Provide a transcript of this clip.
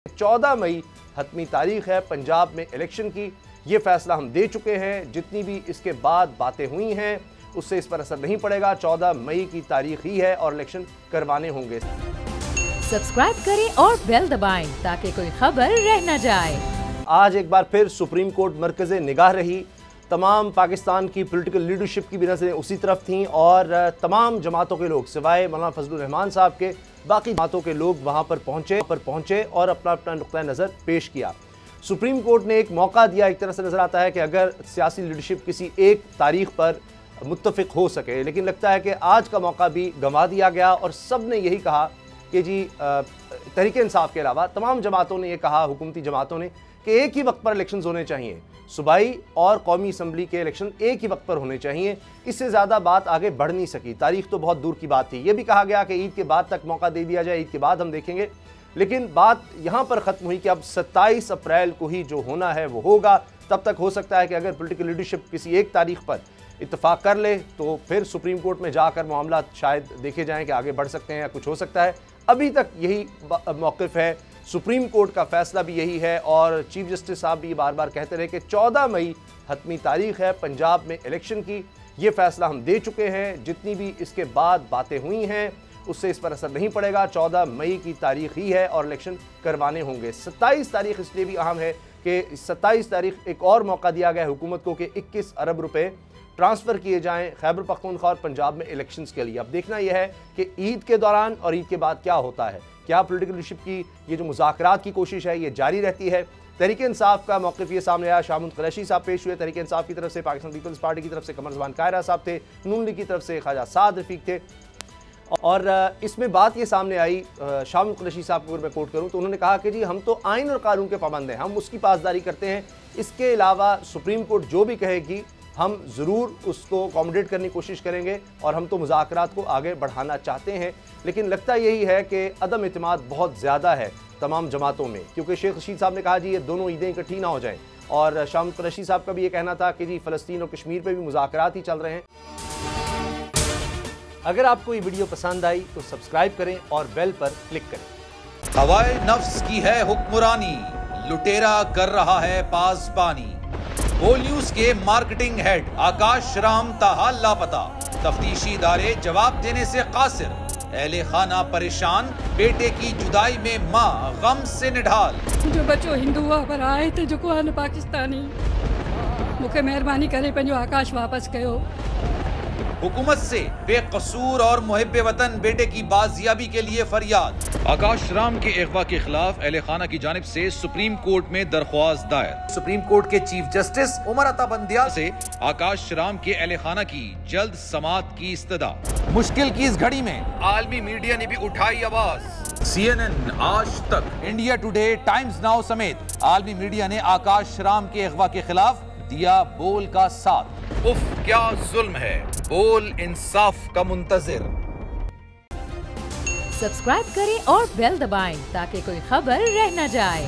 14 मई हतमी तारीख है पंजाब में इलेक्शन की। ये फैसला हम दे चुके हैं। जितनी भी इसके बाद बातें हुई हैं उससे इस पर असर नहीं पड़ेगा। 14 मई की तारीख ही है और इलेक्शन करवाने होंगे। सब्सक्राइब करें और बेल दबाएं ताकि कोई खबर रह न जाए। आज एक बार फिर सुप्रीम कोर्ट मरकज़े निगाह रही। तमाम पाकिस्तान की पॉलिटिकल लीडरशिप की भी नज़रें उसी तरफ थीं और तमाम जमातों के लोग सिवाय मौलाना फजलुर रहमान साहब के बाकी जमातों के लोग वहाँ पर पहुँचे और अपना अपना नुक्ता नज़र पेश किया। सुप्रीम कोर्ट ने एक मौका दिया। एक तरह से नज़र आता है कि अगर सियासी लीडरशिप किसी एक तारीख पर मुत्तफ़िक हो सके, लेकिन लगता है कि आज का मौका भी गंवा दिया गया और सब ने यही कहा कि जी तहरीक इंसाफ के अलावा तमाम जमातों ने यह कहा, हुकूमती जमातों ने, कि एक ही वक्त पर इलेक्शंस होने चाहिए। सूबाई और कौमी असम्बली के इलेक्शन एक ही वक्त पर होने चाहिए। इससे ज़्यादा बात आगे बढ़ नहीं सकी। तारीख तो बहुत दूर की बात थी। यह भी कहा गया कि ईद के बाद तक मौका दे दिया जाए, ईद के बाद हम देखेंगे। लेकिन बात यहाँ पर ख़त्म हुई कि अब 27 अप्रैल को ही जो होना है वो होगा। तब तक हो सकता है कि अगर पॉलिटिकल लीडरशिप किसी एक तारीख पर इत्तेफाक कर ले तो फिर सुप्रीम कोर्ट में जाकर मामला शायद देखे जाएँ कि आगे बढ़ सकते हैं या कुछ हो सकता है। अभी तक यही मौक़िफ़ है। सुप्रीम कोर्ट का फैसला भी यही है और चीफ जस्टिस साहब भी बार बार कहते रहे कि 14 मई हतमी तारीख है पंजाब में इलेक्शन की। ये फैसला हम दे चुके हैं। जितनी भी इसके बाद बातें हुई हैं उससे इस पर असर नहीं पड़ेगा। 14 मई की तारीख ही है और इलेक्शन करवाने होंगे। 27 तारीख इसलिए भी अहम है कि 27 तारीख एक और मौका दिया गया है हुकूमत को कि 21 अरब रुपए ट्रांसफ़र किए जाएं खैबर पख्तूनख्वा और पंजाब में इलेक्शंस के लिए। अब देखना यह है कि ईद के दौरान और ईद के बाद क्या होता है। क्या पॉलिटिकल लीडरशिप की ये जो मुज़ाकरात की कोशिश है ये जारी रहती है। तहरीक इंसाफ का मौक़िफ़ ये सामने आया। शाह कुरैशी साहब पेश हुए तहरीक इंसाफ की तरफ से, पाकिस्तान पीपल्स पार्टी की तरफ से कमर ज़मान कायरा साहब थे, नून लीग की तरफ से ख्वाजा साद रफ़ीक थे। और इसमें बात ये सामने आई, शाह कुरैशी साहब को अगर मैं कोट करूँ तो उन्होंने कहा कि जी हम तो आइन और कानून के पाबंद हैं, हम उसकी पासदारी करते हैं। इसके अलावा सुप्रीम कोर्ट जो भी कहेगी हम ज़रूर उसको अकोमोडेट करने की कोशिश करेंगे और हम तो मुज़ाकरात को आगे बढ़ाना चाहते हैं। लेकिन लगता यही है कि अदम इत्मीनान बहुत ज़्यादा है तमाम जमातों में, क्योंकि शेख रशीद साहब ने कहा जी ये दोनों ईदें इकट्ठी ना हो जाएं। और शाह कुरैशी साहब का भी ये कहना था कि जी फ़लस्तीन और कश्मीर पर भी मुज़ाकरात ही चल रहे हैं। अगर आपको ये वीडियो पसंद आई तो सब्सक्राइब करें और बेल पर क्लिक करें। हवाए नफ्स की है हुक्मरानी, लुटेरा कर रहा है पासबानी। बोल न्यूज के मार्केटिंग हेड आकाश राम ताहा लापता, तफ्तीशी इदारे जवाब देने से कासिर। अहले खाना परेशान, बेटे की जुदाई में माँ गम से निढाल। जो बच्चो हिंदू पर आए थे जो को पाकिस्तानी, मुझे मेहरबानी करे पंहिंजो आकाश वापस कयो। हुकूमत से बेकसूर और मुहिब्बे वतन बेटे की बाजियाबी के लिए फरियाद। आकाश राम के अगवा के खिलाफ अहले खाना की जानिब से सुप्रीम कोर्ट में दरख्वास्त दायर। सुप्रीम कोर्ट के चीफ जस्टिस उमर अता बंदिया से आकाश राम के अहले खाना की जल्द समाअत की इस्तदा। मुश्किल की इस घड़ी में आलमी मीडिया ने भी उठाई आवाज। CNN, आज तक, इंडिया टुडे, टाइम्स नाउ समेत आलमी मीडिया ने आकाश राम के अगवा के खिलाफ दिया बोल का साथ। उफ क्या जुल्म है, बोल इंसाफ का मुंतजिर। सब्सक्राइब करें और बेल दबाएं ताकि कोई खबर रह न जाए।